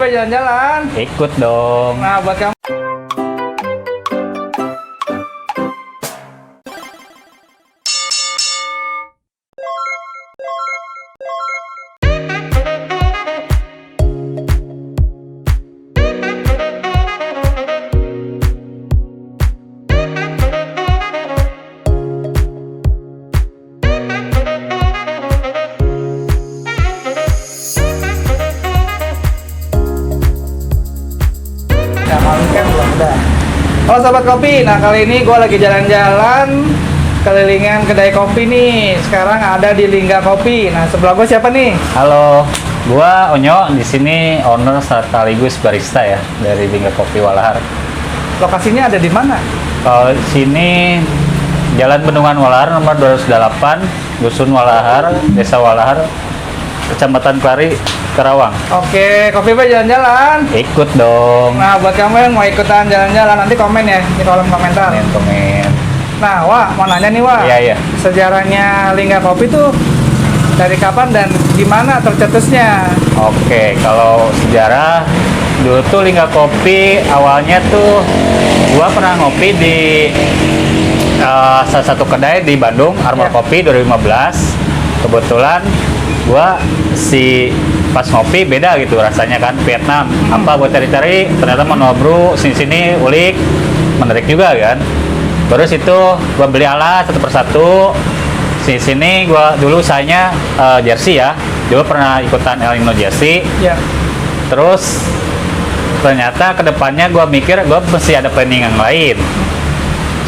Jalan-jalan. Ikut dong. Nah, buat kamu. Halo sahabat kopi, nah kali ini gue lagi jalan-jalan kelilingan kedai kopi nih. Sekarang ada di Lingga Kopi. Nah sebelah gue siapa nih? Halo, gua Onyo, di sini owner sekaligus barista ya dari Lingga Kopi Walahar. Lokasinya ada di mana? Kalau sini Jalan Bendungan Walahar nomor 208, Dusun Walahar, Desa Walahar, Kecamatan Klari, Karawang. Oke, kopi Pak jalan-jalan. Ikut dong. Nah buat kamu yang mau ikutan jalan-jalan nanti komen ya di kolom komentar. Komen. Nah Wah, mau nanya nih Wah. Iya. Sejarahnya Lingga Kopi tuh dari kapan dan gimana tercetusnya? Oke, kalau sejarah dulu tuh Lingga Kopi awalnya tuh gua pernah ngopi di salah satu kedai di Bandung, Armor Ya. Kopi 2015. Kebetulan gua pas ngopi beda gitu rasanya kan Vietnam. Apa gua cari-cari ternyata manual brew sini ulik menarik juga kan. Terus itu gua beli alat satu persatu. Sini gua dulu usahanya jersey ya. Dulu pernah ikutan El Nino Jersey. Ya. Terus ternyata kedepannya gue mikir gue mesti ada planning yang lain.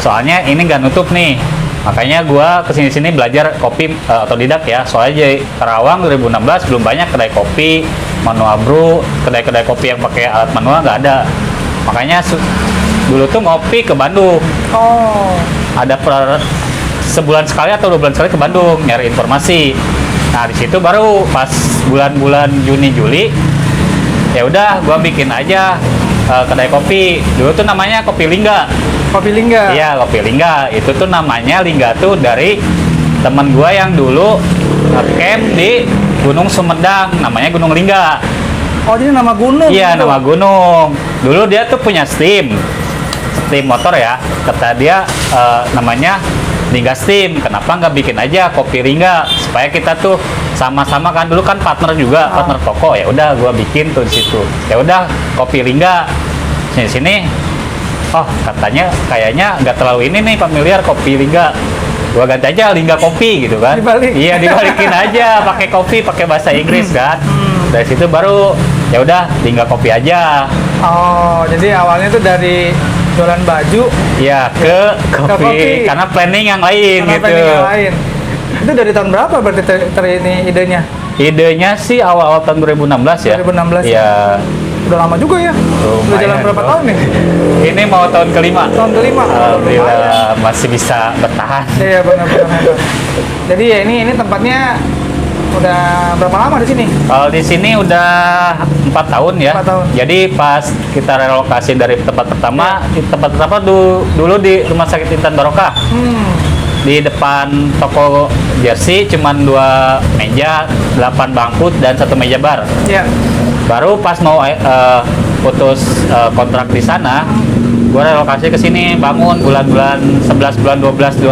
Soalnya ini nggak nutup nih. Makanya gue kesini-sini belajar kopi otodidak ya. Soalnya di Karawang 2016 belum banyak kedai kopi manual brew, kedai-kedai kopi yang pakai alat manual nggak ada. Makanya dulu tuh ngopi ke Bandung. Oh. Ada sebulan sekali atau 2 bulan sekali ke Bandung nyari informasi. Nah di situ baru pas bulan-bulan Juni Juli ya udah gua bikin aja kedai kopi. Dulu tuh namanya Kopi Lingga. Kopi Lingga. Iya, Kopi Lingga. Itu tuh namanya Lingga tuh dari temen gua yang dulu camp di Gunung Sumedang, namanya Gunung Lingga. Oh jadi nama gunung? Iya, gitu? nama gunung. Dulu dia tuh punya steam motor ya. Kata dia namanya Lingga Steam. Kenapa nggak bikin aja Kopi Lingga supaya kita tuh sama-sama kan dulu kan partner juga, partner toko. Ya udah gua bikin tuh di situ. Ya udah Kopi Lingga. Sini. Oh, katanya kayaknya nggak terlalu ini nih familiar Kopi Lingga. Gua ganti aja Lingga Kopi gitu kan. Dibalik. Iya, dibalikin aja pakai kopi pakai bahasa Inggris kan. Dari situ baru ya udah Lingga Kopi aja. Oh, jadi awalnya tuh dari jualan baju Ya ke kopi, kopi. karena planning yang lain karena gitu. planning yang lain. Itu dari tahun berapa berarti ini idenya? Idenya sih awal tahun 2016 ya. 2016 ya. Udah lama juga ya? Udah jalan berapa dong. tahun nih? Ini mau tahun kelima. Tahun kelima. Alhamdulillah masih bisa bertahan. Iya benar-benar. Jadi ya ini tempatnya udah berapa lama di sini? Kalau di sini udah 4 tahun ya. 4 tahun. Jadi pas kita relokasi dari tempat pertama, di tempat pertama dulu di Rumah Sakit Intan Barokah. Di depan toko jersey cuman 2 meja, 8 bangku dan 1 meja bar. Iya. Baru pas mau putus kontrak di sana, gue relokasi ke sini bangun bulan-bulan 11 bulan 12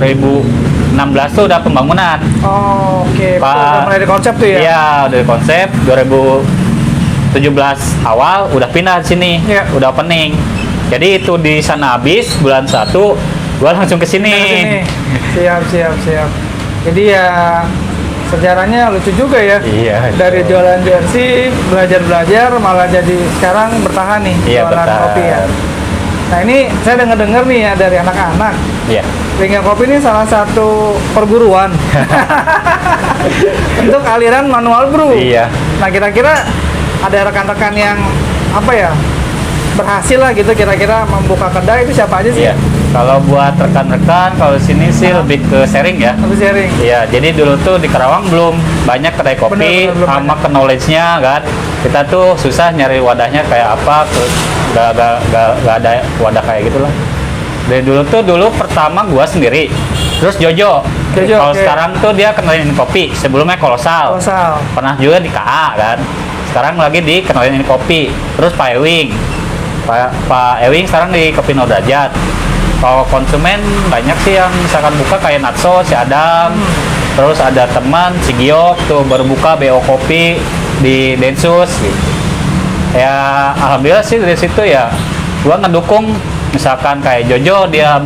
2016 tuh udah pembangunan. Oh, oke. Pak, Udah mulai ada konsep tuh ya? Iya, udah ada konsep 2017 awal udah pindah di sini, Iya. udah opening. Jadi itu di sana habis bulan 1 gua langsung ke sini. Siap. Jadi ya sejarahnya lucu juga ya. Iya. Dari jualan jersey, belajar malah jadi sekarang bertahan nih Iya, jualan bertahan. kopi ya. Nah ini saya dengar nih ya dari anak-anak. Iya. Lingga Kopi ini salah satu perguruan untuk aliran manual brew. Iya. Nah kira-kira ada rekan-rekan yang apa ya berhasil lah gitu kira-kira membuka kedai itu siapa aja sih? Iya. Kalau buat rekan-rekan kalau sini sih lebih ke sharing ya. Lebih sharing. Iya, jadi dulu tuh di Karawang belum banyak kedai kopi Bener, belum sama ke knowledge-nya kan. Kita tuh susah nyari wadahnya kayak apa, gak ada wadah kayak gitulah. Dari dulu pertama gua sendiri, terus Jojo. Kalau oke. sekarang tuh dia kenalin kopi, sebelumnya Kolosal. Kolosal. Pernah juga di KA kan. sekarang lagi dikenalin ini kopi. Terus Pak Ewing, Pak Ewing sekarang di Kopi No Derajat. Kalau konsumen banyak sih yang misalkan buka kayak Natso, si Adam, terus ada teman si Giok tuh baru buka BO Kopi di Densus gitu. Ya alhamdulillah sih dari situ ya gua ngedukung, misalkan kayak Jojo dia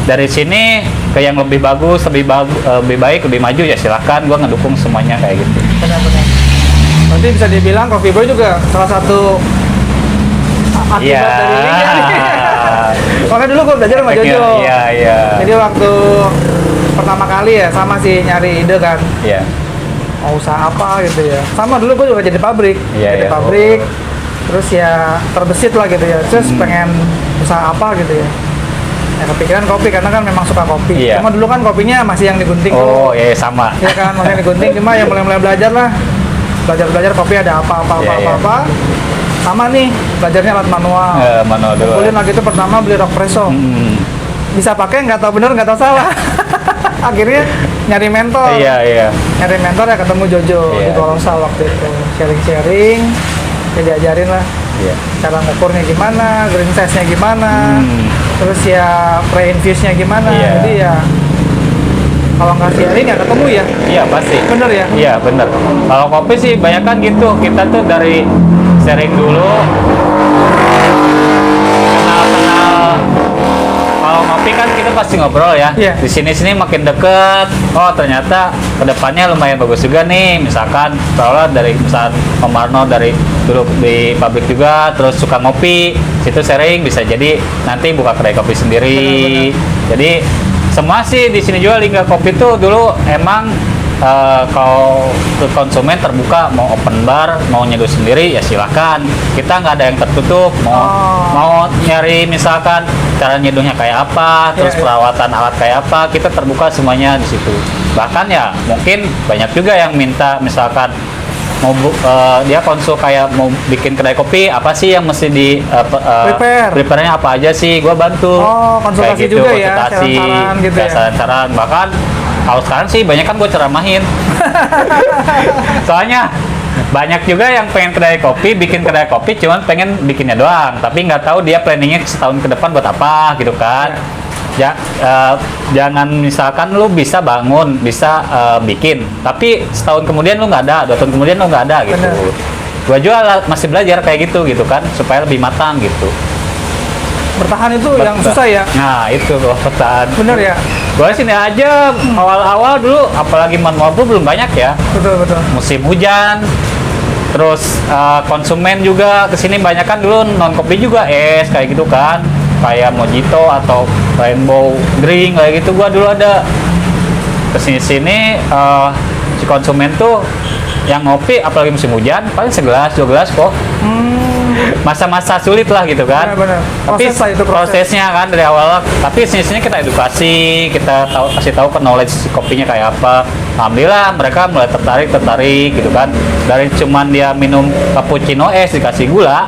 dari sini ke yang lebih bagus, lebih baik, lebih maju, ya silahkan, gua ngedukung semuanya kayak gitu. Benar-benar. Berarti bisa dibilang Coffee Boy juga salah satu akibat Iya. dari liga nih. Makanya dulu gue belajar sama Jojo. Iya. Jadi waktu pertama kali ya sama sih nyari ide kan, Iya. mau usaha apa gitu ya. Sama dulu gue juga jadi pabrik, Iya, jadi iya. pabrik. Terus ya terbesit lah gitu ya. Terus pengen usaha apa gitu ya. Ya kepikiran kopi karena kan memang suka kopi. Iya. Cuma dulu kan kopinya masih yang digunting Oh, tuh. iya sama. Ya kan, masih yang digunting. Cuma yang mulai belajar lah. Belajar kopi ada apa. Iya. Sama nih, belajarnya alat manual. Manual dulu. Kuliah lagi itu pertama beli rock presso. Bisa pakai, nggak tahu bener, nggak tahu salah. Akhirnya nyari mentor. Iya. Nyari mentor ya ketemu Jojo Iya. di Kolosal waktu itu. Sharing-sharing, ya diajarin lah Iya. cara ngukurnya gimana, green size-nya gimana, terus ya pre-infuse-nya gimana. Iya. Jadi ya kalau nggak sharing nggak ketemu ya. Iya pasti. Bener ya? Iya bener. Kalau kopi sih banyak kan gitu. Kita tuh dari sharing dulu, kenal. Kalau ngopi kan kita pasti ngobrol ya. Iya. Di sini makin deket. Oh ternyata kedepannya lumayan bagus juga nih. Misalkan kalau dari misalkan Om Marno dari dulu di pabrik juga, terus suka ngopi, situ sharing bisa jadi nanti buka kedai kopi sendiri. Jadi semua sih di sini juga Lingga Kopi tuh dulu emang kalau ke konsumen terbuka, mau open bar, mau nyeduh sendiri ya silahkan. Kita nggak ada yang tertutup. Mau nyari misalkan cara nyeduhnya kayak apa, terus Iya. perawatan alat kayak apa, kita terbuka semuanya di situ. Bahkan ya mungkin banyak juga yang minta misalkan mau dia konsul kayak mau bikin kedai kopi, apa sih yang mesti di prepare-nya apa aja sih, gua bantu. Oh, konsultasi juga ya, konsultasi, saran-saran gitu ya. saran-saran. Bahkan kalau sekarang sih banyak kan gue ceramahin. Soalnya banyak juga yang pengen kedai kopi, bikin kedai kopi cuman pengen bikinnya doang, tapi nggak tahu dia planningnya setahun ke depan buat apa gitu kan. Jangan misalkan lu bisa bangun, bisa bikin, tapi setahun kemudian lu nggak ada, 2 tahun kemudian lu nggak ada gitu. Bener. Gua juga masih belajar kayak gitu kan, supaya lebih matang gitu. Bertahan itu yang susah ya. Nah itu gua bertahan. Bener ya. Gua sini aja awal-awal dulu, apalagi manual belum banyak ya. Betul. Musim hujan, terus konsumen juga kesini banyak kan dulu non kopi juga kayak gitu kan, kayak mojito atau rainbow drink kayak gitu. Gua dulu ada kesini si konsumen tuh yang ngopi apalagi musim hujan paling segelas 2 gelas kok. Masa-masa sulit lah gitu kan. Benar. Tapi Proses lah itu, proses. prosesnya kan dari awal. Tapi sini kita edukasi, kita kasih tahu ke knowledge si kopinya kayak apa. Alhamdulillah mereka mulai tertarik gitu kan. Dari cuman dia minum cappuccino dikasih gula,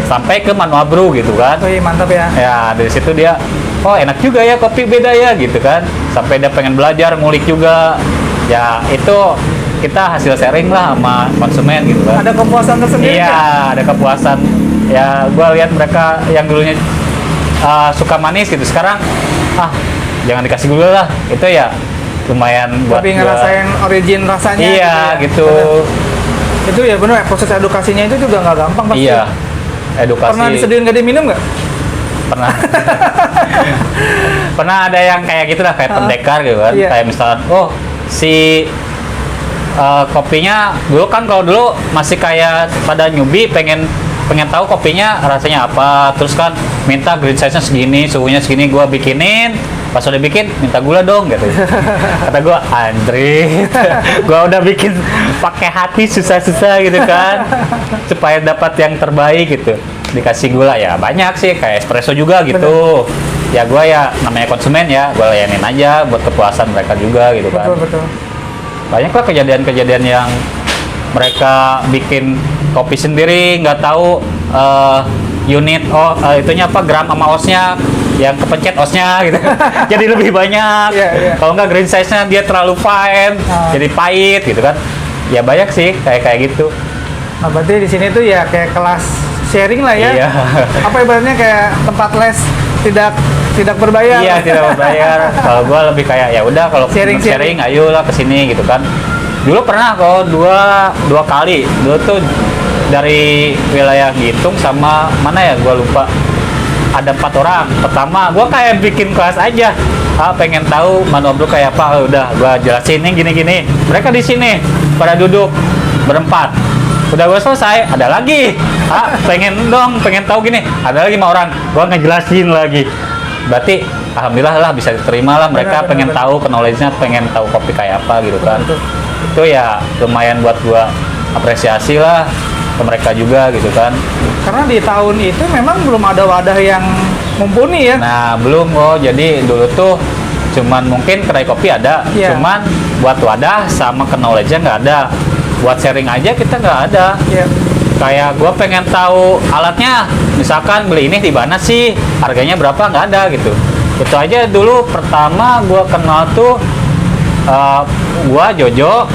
sampai ke manual brew gitu kan. Wih, mantap ya. Ya dari situ dia, oh enak juga ya kopi beda ya gitu kan. Sampai dia pengen belajar, ngulik juga. Ya itu kita hasil sharing lah sama konsumen gitu kan. Ada kepuasan tersendiri. Iya, kan? ada kepuasan. Ya, gua lihat mereka yang dulunya suka manis gitu, sekarang jangan dikasih gula lah. Itu ya lumayan buat Lebih ngerasain origin rasanya. Iya, gitu. Bener. Itu ya benar, proses edukasinya itu juga nggak gampang pasti. Iya. Edukasi. Pernah disediain nggak diminum nggak? Pernah. Pernah ada yang kayak gitu lah, kayak pendekar gitu kan. Iya. Kayak misalkan, oh si kopinya dulu kan, kalau dulu masih kayak pada newbie pengen tahu kopinya rasanya apa, terus kan minta green size-nya segini, suhunya segini, gua bikinin, pas udah bikin minta gula dong gitu. Kata gua anjrit, gua udah bikin pakai hati susah-susah gitu kan, supaya dapat yang terbaik gitu, dikasih gula ya banyak sih, kayak espresso juga gitu. Ya gua ya namanya konsumen ya, gua layanin aja buat kepuasan mereka juga gitu kan. Betul. Banyak lah kejadian-kejadian yang mereka bikin kopi sendiri, nggak tahu unit itunya apa, gram sama osnya, yang kepencet osnya gitu. Jadi lebih banyak. Iya. Kalau nggak green size-nya dia terlalu fine, jadi pahit gitu kan. Ya banyak sih kayak gitu. Nah, berarti di sini tuh ya kayak kelas sharing lah ya. Iya. Apa ibaratnya kayak tempat les tidak berbayar. Iya, tidak berbayar. Kalau gua lebih kayak ya udah kalau Sharing. sharing ayolah ke sini gitu kan. Dulu pernah kok dua kali. Dulu tuh dari wilayah Gitung sama mana ya gua lupa. Ada 4 orang. Pertama gua kayak bikin kelas aja. Pengen tahu manual kayak apa. Udah gua jelasin nih gini-gini. Mereka di sini pada duduk berempat. Udah gue selesai, ada lagi. Pengen tahu gini. Ada lagi 5 orang. Gua ngejelasin lagi. Berarti alhamdulillah lah bisa diterima lah, mereka Benar, pengen benar. tahu knowledge-nya, pengen tahu kopi kayak apa gitu kan. Betul. Itu ya lumayan buat gua apresiasi lah ke mereka juga gitu kan. Karena di tahun itu memang belum ada wadah yang mumpuni ya. Nah, belum kok. Jadi dulu tuh cuman mungkin kedai kopi ada, Iya. cuman buat wadah sama knowledge-nya nggak ada. Buat sharing aja kita nggak ada. Iya. Kayak gue pengen tahu alatnya, misalkan beli ini di mana sih, harganya berapa, nggak ada gitu. Itu aja dulu pertama gue kenal tuh gue Jojo,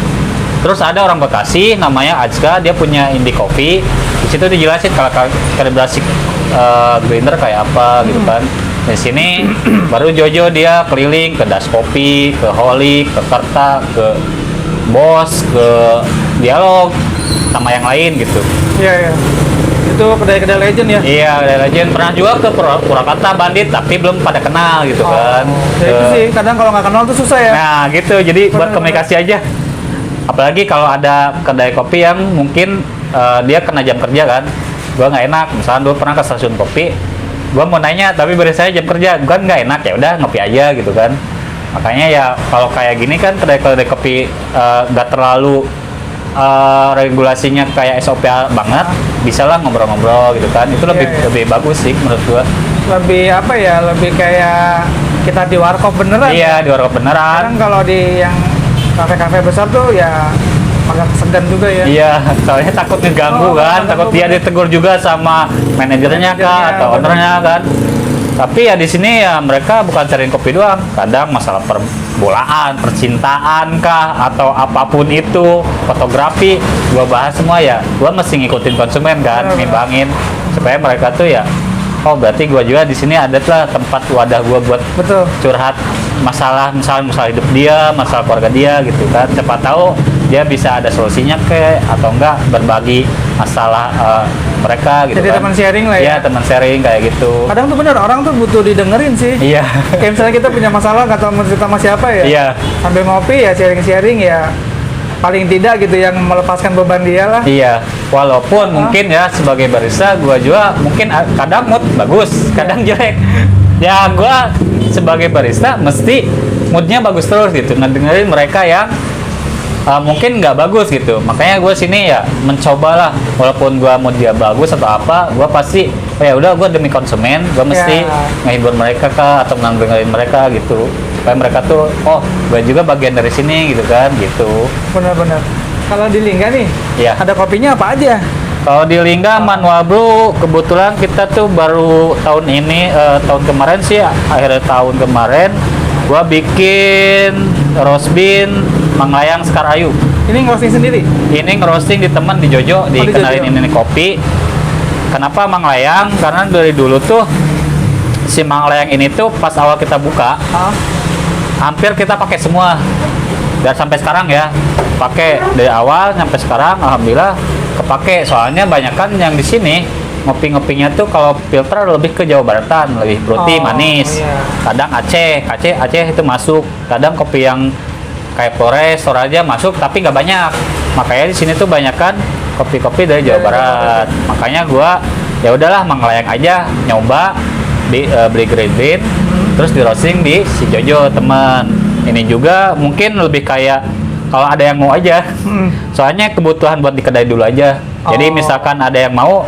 terus ada orang Bekasi namanya Ajka, dia punya indie coffee. Di situ dijelasin kalau kalibrasi grinder kayak apa gitu kan. Di sini baru Jojo dia keliling ke Das Kopi, ke Holy, ke Kerta, ke Bos, ke Dialog sama yang lain gitu. Iya, iya. Itu kedai-kedai legend ya. Iya, dari Legend pernah juga ke Purwakarta Bandit, tapi belum pada kenal gitu kan. Ya itu sih, kadang kalau nggak kenal tuh susah ya. Nah, gitu. Jadi buat Benar, komunikasi aja. Apalagi kalau ada kedai kopi yang mungkin dia kena jam kerja kan. Gua nggak enak. Misalnya dulu pernah ke stasiun kopi, gua mau nanya tapi beri saya jam kerja, gua nggak enak, ya udah ngopi aja gitu kan. Makanya ya kalau kayak gini kan kedai-kedai kopi nggak terlalu regulasinya kayak SOP banget, bisa lah ngobrol-ngobrol gitu kan. Itu lebih Iya, iya. lebih bagus sih menurut gua. Lebih apa ya, lebih kayak kita di warkop beneran. Iya, di warkop beneran. Kadang kalau di yang kafe-kafe besar tuh ya agak segan juga ya. Iya, soalnya takut ngeganggu Oh, kan, takut dia bener. ditegur juga sama manajernya kah atau bener. ownernya kan. Tapi ya di sini ya mereka bukan cariin kopi doang, kadang masalah perbolaan, percintaan kah atau apapun itu, fotografi, gua bahas semua ya. Gua mesti ngikutin konsumen kan, Bener, bener. nimbangin supaya mereka tuh ya, oh berarti gua juga di sini ada lah tempat wadah gua buat Betul. curhat masalah, misalnya masalah hidup dia, masalah keluarga dia gitu kan. Siapa tahu dia bisa ada solusinya atau enggak berbagi masalah mereka gitu Jadi kan. teman sharing lah ya. Iya, teman sharing kayak gitu. Kadang tuh bener, orang tuh butuh didengerin sih. Iya. Kayak misalnya kita punya masalah, nggak tahu mau cerita sama siapa ya. Iya. Sambil ngopi ya sharing-sharing ya. Paling tidak gitu yang melepaskan beban dia lah. Iya, walaupun mungkin ya sebagai barista gua juga mungkin kadang mood bagus, kadang jelek. Ya gua sebagai barista mesti moodnya bagus terus gitu, ngedengerin mereka yang mungkin nggak bagus gitu. Makanya gue sini ya mencobalah, walaupun gue mood dia bagus atau apa, gue pasti oh ya udah gue demi konsumen, gue mesti Ya. ngehibur mereka kah atau ngedengerin mereka gitu. Supaya mereka tuh oh gue juga bagian dari sini gitu kan gitu. Bener-bener. Kalau di Lingga nih, Iya. ada kopinya apa aja? Kalau di Lingga Manual Brew kebetulan kita tuh baru tahun ini, tahun kemarin sih, akhir tahun kemarin gua bikin roast bean Manglayang Sekar Ayu. Ini ngerosting sendiri? Ini ngerosting di teman di Jojo, di dikenalin Jojo. ini kopi. Kenapa Manglayang? Karena dari dulu tuh si Manglayang ini tuh pas awal kita buka Ah, hampir kita pakai semua dan sampai sekarang ya, pakai dari awal sampai sekarang alhamdulillah kepake. Soalnya banyak kan yang di sini ngopi-ngopinya tuh kalau filter lebih ke Jawa Baratan, lebih fruity, Oh, manis. iya. Kadang Aceh itu masuk. Kadang kopi yang kayak Flores, Toraja masuk tapi nggak banyak. Makanya di sini tuh banyak kan kopi-kopi dari Jawa Dari Jawa Barat. Makanya gua ya udahlah Manglayang aja nyoba beli green bean, terus di roasting di si Jojo teman. Ini juga mungkin lebih kayak kalau ada yang mau aja. Soalnya kebutuhan buat di kedai dulu aja. Jadi Oh. misalkan ada yang mau,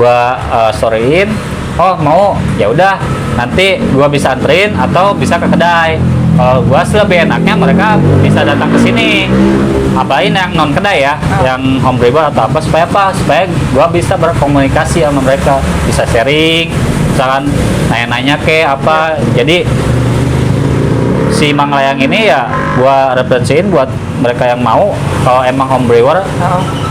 gua storyin, oh mau, ya udah nanti gua bisa anterin atau bisa ke kedai. Kalau gua sih lebih enaknya mereka bisa datang ke sini. Apalagi yang non kedai ya, yang home brew atau apa supaya gua bisa berkomunikasi sama mereka, bisa sharing, misalkan nanya-nanya ke apa. Jadi si Manglayang ini ya gua referensiin buat mereka yang mau, kalau emang home brewer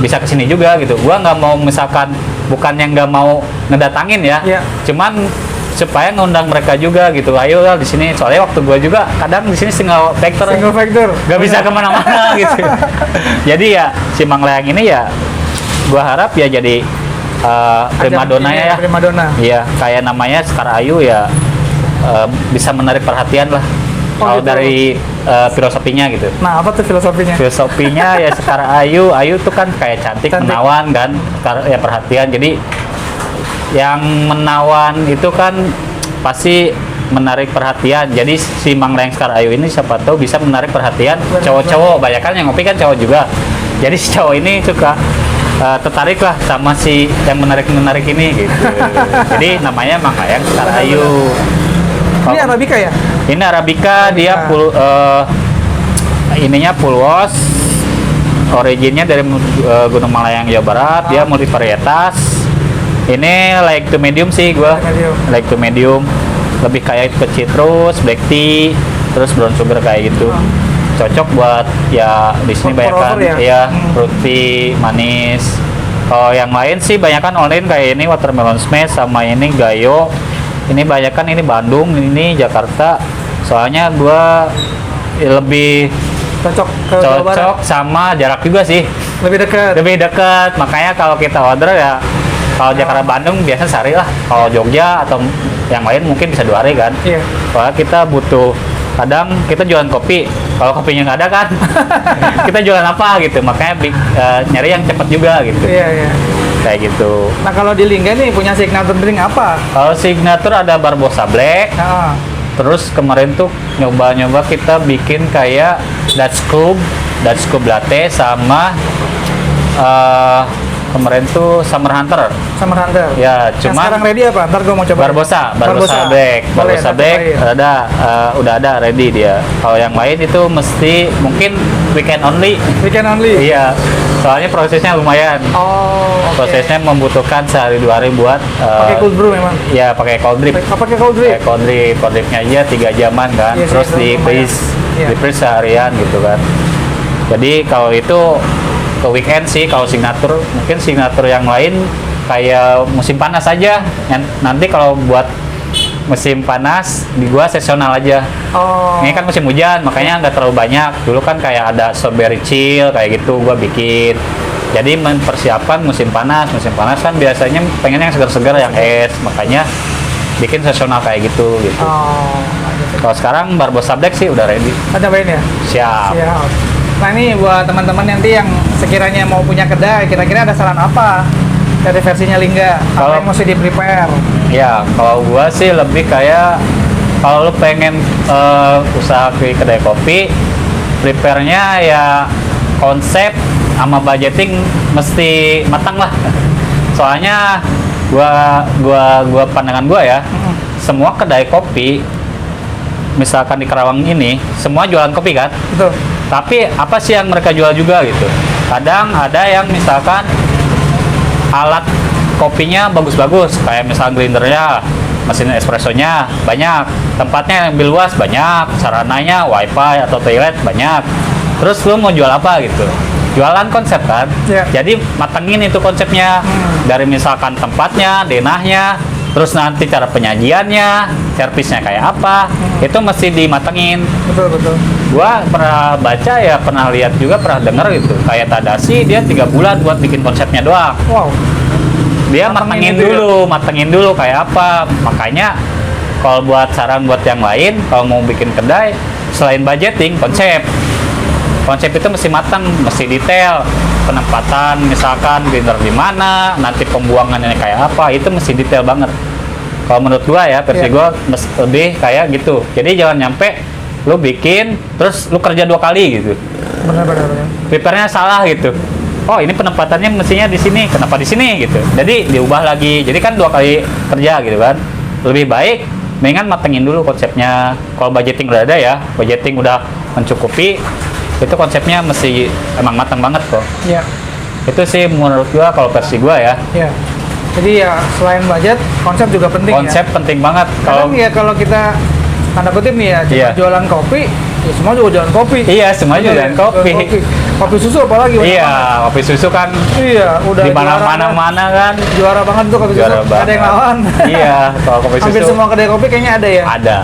bisa kesini juga gitu. Gua nggak mau misalkan, bukan yang nggak mau ngedatangin ya, Iya. cuman supaya ngundang mereka juga gitu. Ayo lah di sini, soalnya waktu gua juga kadang di sini single factor nggak bisa kemana-mana gitu. Jadi ya si Manglayang ini ya gua harap ya jadi primadona ya. Primadona. Iya, kayak namanya Sekar Ayu ya, bisa menarik perhatian lah. Kalau gitu. dari filosofinya gitu. Nah, apa tuh filosofinya? Filosofinya ya Sekar Ayu, Ayu tuh kan kayak cantik, menawan kan, ya perhatian. Jadi yang menawan itu kan pasti menarik perhatian. Jadi si Manglayang Sekar Ayu ini siapa tahu bisa menarik perhatian cowok-cowok. Banyak kan yang ngopi kan cowok juga. Jadi si cowok ini suka tertarik lah sama si yang menarik ini gitu. Jadi namanya Manglayang Sekar Ayu. Ini Arabica ya? Ini Arabica, dia ininya full wash. Originnya dari Gunung Malayang, Jawa Barat. Dia multi varietas. Ini light to medium sih gua. Light to medium. Lebih kayak ke citrus, black tea, terus brown sugar kayak gitu. Cocok buat ya di sini banyak kan ya fruity, manis. Kalau yang lain sih banyak kan online kayak ini watermelon smash sama ini Gayo. Ini banyak kan, ini Bandung, ini Jakarta. Soalnya gua lebih cocok sama jarak juga sih. Lebih dekat. Makanya kalau kita order ya, kalau Jakarta Bandung biasa sehari lah. Kalau Jogja atau yang lain mungkin bisa 2 hari kan. Iya. Soalnya kita butuh, kadang kita jualan kopi. Kalau kopinya nggak ada kan, kita jualan apa gitu. Makanya nyari yang cepat juga gitu. Iya. Kayak gitu. Nah, kalau di Lingga nih punya signature drink apa? Kalau signature ada Barbosa Black. Terus kemarin tuh nyoba-nyoba kita bikin kayak Dutch Cube latte sama kemarin tuh Summer Hunter. Ya, cuma sekarang ready apa? Ntar gue mau coba. Barbosa Black. Barbosa Black udah ada ready dia. Kalau yang lain itu mesti mungkin weekend only. Iya. Soalnya prosesnya lumayan. Prosesnya membutuhkan sehari 2 hari buat pakai cold brew memang. Iya, pakai cold drip. Pakai cold drip. Cold dripnya aja 3 jaman kan. Iya, terus di freeze seharian gitu kan. Jadi kalau itu ke weekend sih. Kalau signature, mungkin signature yang lain kayak musim panas aja. Nanti kalau buat musim panas di gua seasonal aja. Ini kan musim hujan, makanya nggak terlalu banyak. Dulu kan kayak ada strawberry chill kayak gitu gua bikin. Jadi mempersiapkan musim panas kan biasanya pengen yang segar-segar, yang es, makanya bikin seasonal kayak gitu. Kalau sekarang Barbosa Black sih udah ready. Cobain ya? Siap. Nah, ini buat teman-teman nanti yang sekiranya mau punya kedai, kira-kira ada saran apa dari versinya Lingga? Apa yang mesti di-prepare? Ya, kalau gua sih lebih kayak kalau lu pengen usaha ke kedai kopi, prepare-nya ya konsep sama budgeting mesti matang lah. Soalnya gua pandangan gua ya, semua kedai kopi misalkan di Karawang ini semua jualan kopi kan? Betul. Tapi apa sih yang mereka jual juga gitu? Kadang ada yang misalkan alat kopinya bagus-bagus, kayak misalnya grindernya, mesin espressonya banyak, tempatnya yang lebih luas banyak, sarananya wifi atau toilet banyak. Terus lu mau jual apa gitu? Jualan konsep kan? Jadi matengin itu konsepnya, dari misalkan tempatnya, denahnya, terus nanti cara penyajiannya, servisnya kayak apa, itu mesti dimatengin. Betul. Gua pernah baca ya, pernah lihat juga, pernah denger gitu. Kayak Tadashi dia 3 bulan buat bikin konsepnya doang. Wow. Dia matengin dulu kayak apa. Makanya kalau buat saran buat yang lain, kalau mau bikin kedai, selain budgeting, konsep itu mesti matang, mesti detail. Penempatan misalkan grinder di mana, nanti pembuangannya kayak apa, itu mesti detail banget. Kalau menurut gua ya, versi gua lebih kayak gitu. Jadi jangan nyampe lu bikin terus lu kerja 2 kali gitu. Benar. Prepare-nya salah gitu. Oh, ini penempatannya mestinya di sini, kenapa di sini gitu. Jadi diubah lagi. Jadi kan 2 kali kerja gitu kan. Lebih baik mendingan matengin dulu konsepnya. Kalau budgeting udah ada ya, budgeting udah mencukupi, itu konsepnya mesti emang matang banget kok. Iya. Itu sih menurut gua kalau versi gua ya. Iya. Jadi ya selain budget, konsep juga penting. Konsep penting banget. Kalau kita tanda kutip nih ya, cuma Iya. jualan kopi, ya semua juga jualan kopi. Iya, semua Betul jualan ya? kopi. Kopi susu apalagi? Iya, kopi susu kan Iya, udah di juara mana-mana kan. juara banget tuh kopi Juara susu. Ada yang banget. lawan. Iya, kalau kopi susu. Hampir semua kedai kopi kayaknya ada ya. Ada.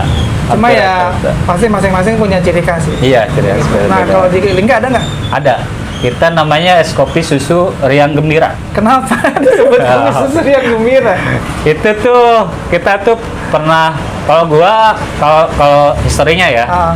Cuma Hampir ya ada. pasti masing-masing punya ciri khas. Iya, jelas. Nah, kalau di Lingga ada nggak? ada. Kita namanya es kopi susu Riang Gembira. Kenapa disebut kopi susu yang gembira? Itu tuh kita tuh pernah, kalau historinya ya. Ah,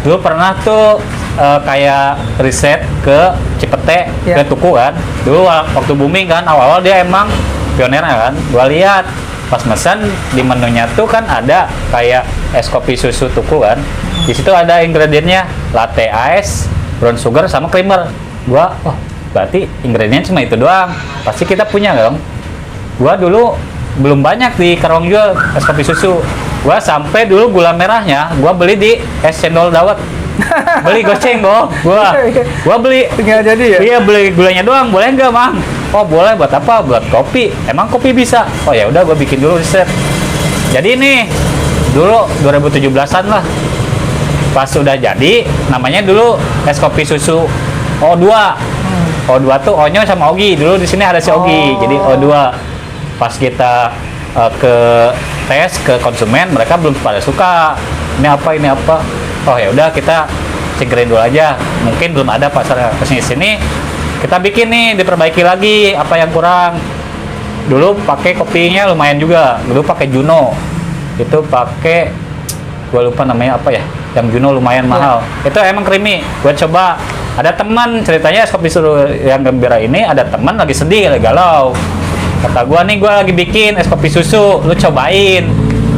Dulu pernah tuh kayak riset ke Cipete, Iya. ke Tuku kan. Dulu waktu booming kan, awal-awal dia emang pionernya kan. Gua lihat pas mesen di menunya tuh kan ada kayak es kopi susu Tuku kan. Di situ ada ingredientnya latte ice, brown sugar sama creamer. Gua, oh berarti ingredientnya cuma itu doang. Pasti kita punya dong. Gua dulu belum banyak di Karawang jual es kopi susu. Gua sampai dulu gula merahnya gua beli di es cendol dawet. Beli goceng gua beli. tinggal jadi ya? Iya, beli gulanya doang, boleh nggak, Mang? Oh, boleh. Buat apa? Buat kopi. Emang kopi bisa? Oh ya udah, gua bikin dulu riset. Jadi nih dulu 2017-an lah. Pas udah jadi, namanya dulu es kopi susu O2. O2 tuh O-nya sama Ogi. Dulu di sini ada si Ogi. Oh. Jadi O2. Pas kita ke tes ke konsumen, mereka belum pada suka. Ini apa? Oh ya udah, kita singkirin dulu aja. Mungkin belum ada pasar kesini sini. Kita bikin nih, diperbaiki lagi apa yang kurang. Dulu pakai kopinya lumayan juga. Dulu pakai Juno. Itu pakai, gue lupa namanya apa ya. Yang Juno lumayan mahal. Itu emang creamy. Gue coba. Ada teman ceritanya es kopi susu yang gembira ini, ada teman lagi sedih, lagi galau. Kata gua nih, gua lagi bikin es kopi susu, lu cobain.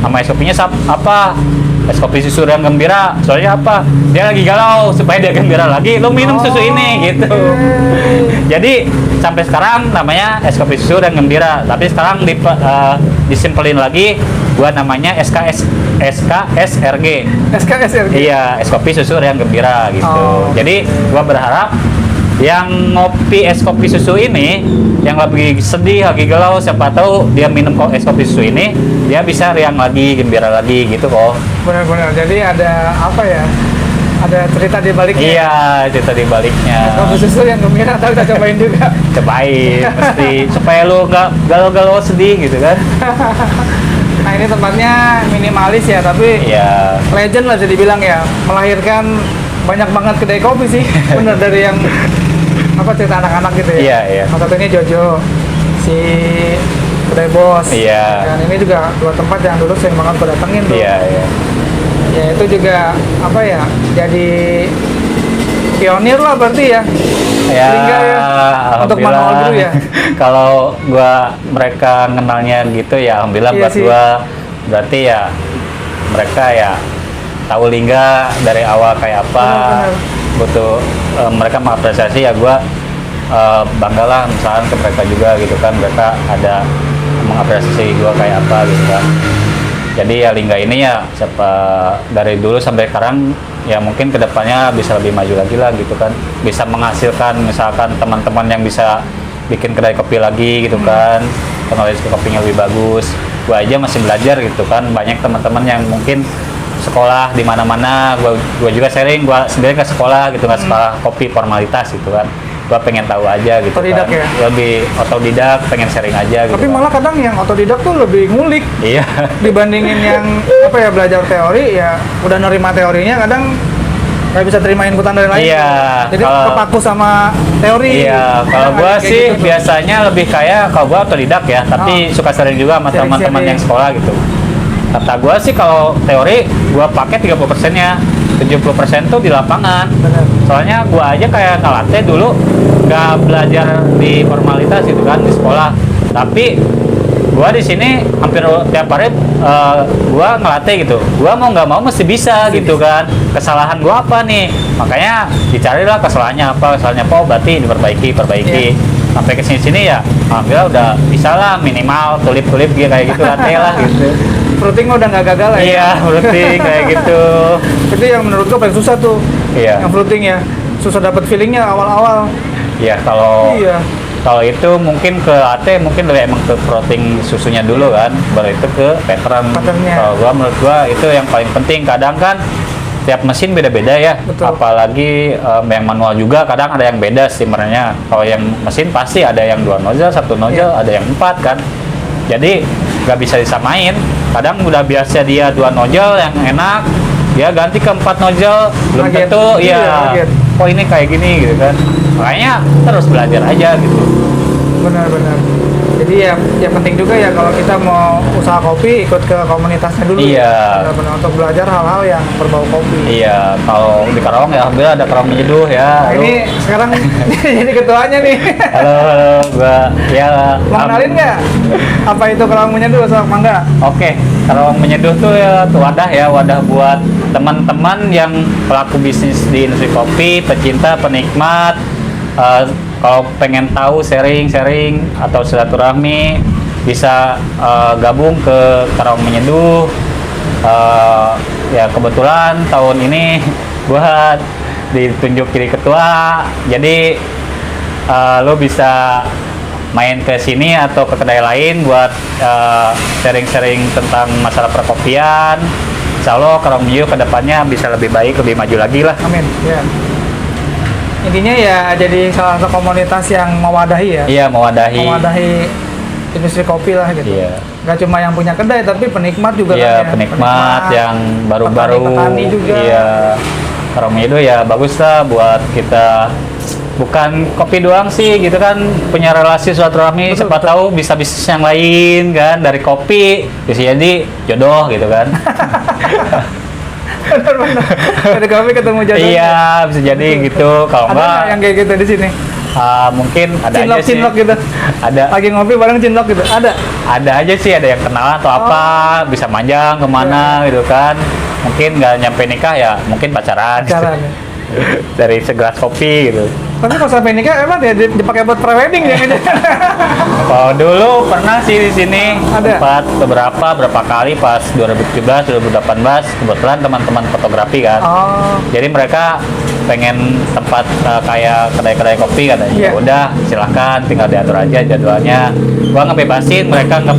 Nama es kopinya apa? Es kopi susu yang gembira. Soalnya apa? Dia lagi galau, supaya dia gembira lagi, lu minum susu ini gitu. Jadi sampai sekarang namanya es kopi susu yang gembira. Tapi sekarang disimpelin lagi, gua namanya SKSRG. SKSRG. Iya, es kopi susu yang gembira gitu. Oh. Jadi gua berharap yang ngopi es kopi susu ini, yang lagi sedih, lagi galau, siapa tahu dia minum es kopi susu ini, dia bisa riang lagi, gembira lagi gitu kok. Benar-benar. Jadi ada apa ya? Ada cerita di baliknya. Iya, cerita di baliknya. Kopi susu yang gembira, tapi kita cobain juga. Cobain, mesti supaya lu nggak galau-galau sedih gitu kan. Nah, ini tempatnya minimalis ya, tapi Iya. legend lah jadi bilang ya, melahirkan banyak banget kedai kopi sih. Bener, dari yang apa cerita anak-anak gitu ya. Iya, iya. Salah satunya Jojo, si kedai bos. Iya. Dan ini juga dua tempat yang dulu sering banget gue datengin tuh. Iya, iya. Ya itu juga apa ya, jadi pionir lah berarti ya. Ya, Lingga ya, untuk manual alhamdulillah. brew ya. Kalau mereka kenalnya gitu ya, alhamdulillah Iya buat sih. gua berarti ya mereka ya tahu Lingga dari awal kayak apa. Benar-benar. Butuh mereka mengapresiasi ya, gua bangga lah misalkan ke mereka juga gitu kan, mereka ada mengapresiasi gua kayak apa gitu kan. Jadi ya Lingga ini ya siapa dari dulu sampai sekarang ya mungkin kedepannya bisa lebih maju lagi lah gitu kan, bisa menghasilkan misalkan teman-teman yang bisa bikin kedai kopi lagi gitu kan, teknologi kopinya lebih bagus. Gua aja masih belajar gitu kan, banyak teman-teman yang mungkin sekolah di mana-mana, gua juga sharing, gua sendiri ke sekolah gitu, nggak sekolah kopi formalitas gitu kan. Gua pengen tahu aja gitu Otodidak kan. ya? Lebih otodidak, pengen sharing aja gitu. Tapi kan. malah kadang yang otodidak tuh lebih ngulik Iya. dibandingin yang apa ya, belajar teori ya udah nerima teorinya, kadang nggak bisa terima inputan dari lain. Iya, Jadi kalau- kepaku sama teori. Iya, kalau Kadang gua ada kayak sih gitu tuh. biasanya lebih kayak kalau gua otodidak ya, tapi suka sharing juga sama Sharing-sharing. teman-teman yang sekolah gitu. Kata gua sih kalau teori gua pakai 30%-nya, 70% tuh di lapangan. Bener. Soalnya gua aja kayak ngelatih dulu nggak belajar di formalitas gitu kan di sekolah, tapi gua di sini hampir tiap hari gua ngelatih gitu. Gua mau nggak mau mesti bisa gitu kan. Kesalahan gua apa nih? Makanya dicarilah kesalahannya apa, oh berarti diperbaiki. Iya. Sampai ke sini ya, alhamdulillah udah bisa lah, minimal tulip-tulip gitu kayak gitu latih lah gitu. Fruiting mah udah nggak gagal lah ya. Iya, berarti kayak gitu. Itu yang menurut gua paling susah tuh. Iya. Yang fruiting ya. Susah dapat feelingnya awal-awal. Iya, kalau Iya. Kalau itu mungkin ke latte mungkin lebih emang ke protein susunya dulu kan, baru itu ke pattern. Patternnya. Kalau menurut gua itu yang paling penting. Kadang kan tiap mesin beda-beda ya. Betul. Apalagi yang manual juga kadang ada yang beda steamernya. Kalau yang mesin pasti ada yang 2 nozzle, 1 nozzle, ada yang 4 kan. Jadi nggak bisa disamain. Kadang udah biasa dia 2 nozzle yang enak, dia ganti ke 4 nozzle, belum Kaget. tentu Iya, ya. kaget. Oh ini kayak gini gitu kan. Makanya terus belajar aja gitu. Benar-benar. Jadi ya penting juga ya kalau kita mau usaha kopi ikut ke komunitasnya dulu. Iya. Benar-benar untuk belajar hal-hal yang berbau kopi. Iya, kalau di Karawang ya alhamdulillah ada Karawang Menyeduh ya. Nah, ini sekarang jadi ketuanya nih. Halo, gua ya. Mau kenalin nggak? Apa itu Karawang Menyeduh, Sobat Mangga? Oke, Karawang Menyeduh tuh ya tuh wadah buat teman-teman yang pelaku bisnis di industri kopi, pecinta, penikmat. Kalau pengen tahu sharing atau silaturahmi bisa gabung ke Karawang Menyeduh. Ya kebetulan tahun ini gua ditunjuk jadi ketua, jadi lo bisa main ke sini atau ke kedai lain buat sharing tentang masalah perkopian. Insya Allah Karawang Menyeduh kedepannya bisa lebih baik, lebih maju lagi lah. Amin. Ya. Intinya ya jadi salah satu komunitas yang mewadahi ya. Iya, Mewadahi industri kopi lah gitu. Iya. Gak cuma yang punya kedai tapi penikmat juga Iya, kan ya. penikmat yang baru-baru. Petani juga. Iya. Karawang Menyeduh ya bagus lah buat kita. Bukan kopi doang sih gitu kan, punya relasi silaturahmi, Betul, siapa betul. tahu bisa bisnis yang lain kan, dari kopi bisa jadi jodoh gitu kan. Benar-benar. Dari kopi ketemu jodoh. Iya, bisa jadi gitu. Kalau Ada enggak nggak yang kayak gitu di sini? mungkin ada aja sih. Cinlok gitu. Ada Lagi ngopi bareng cinlok gitu. Ada. aja sih, ada yang kenalan atau apa, bisa manjang kemana gitu kan. Mungkin nggak nyampe nikah ya, mungkin pacaran. Pacaran, ya. Dari segelas kopi gitu. Tapi kalau sampai nikah emang dia dipakai buat prewedding ya gitu. Kalau dulu pernah sih di sini Ada? tempat berapa kali pas 2017, 2018 kebetulan teman-teman fotografi kan. Oh. Jadi mereka pengen tempat kayak kedai-kedai kopi katanya. Iya. Ya udah silahkan, tinggal diatur aja jadwalnya. Gua ngebebasin, mereka nggak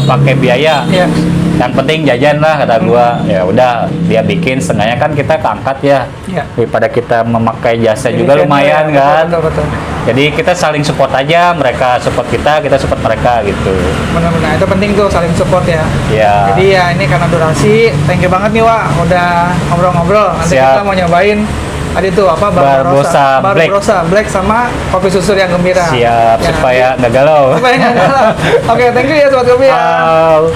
pakai biaya. Iya. Yang penting jajan lah kata gua. Ya udah dia bikin, setengahnya kan kita keangkat ya. Iya. Daripada kita memakai jasa Jadi juga kan, lumayan ya, kan. Betul. Jadi kita saling support aja, mereka support kita support mereka gitu. Benar-benar itu penting tuh saling support ya. Ya. Jadi ya ini karena durasi, thank you banget nih Wak udah ngobrol-ngobrol. Nanti Siap. kita mau nyobain tadi tuh apa Barbarossa Black. Barbarossa Black sama kopi susu yang gembira. Siap, Ya, supaya nggak galau. supaya nggak galau. Oke, thank you ya sobat kopi ya. Halo.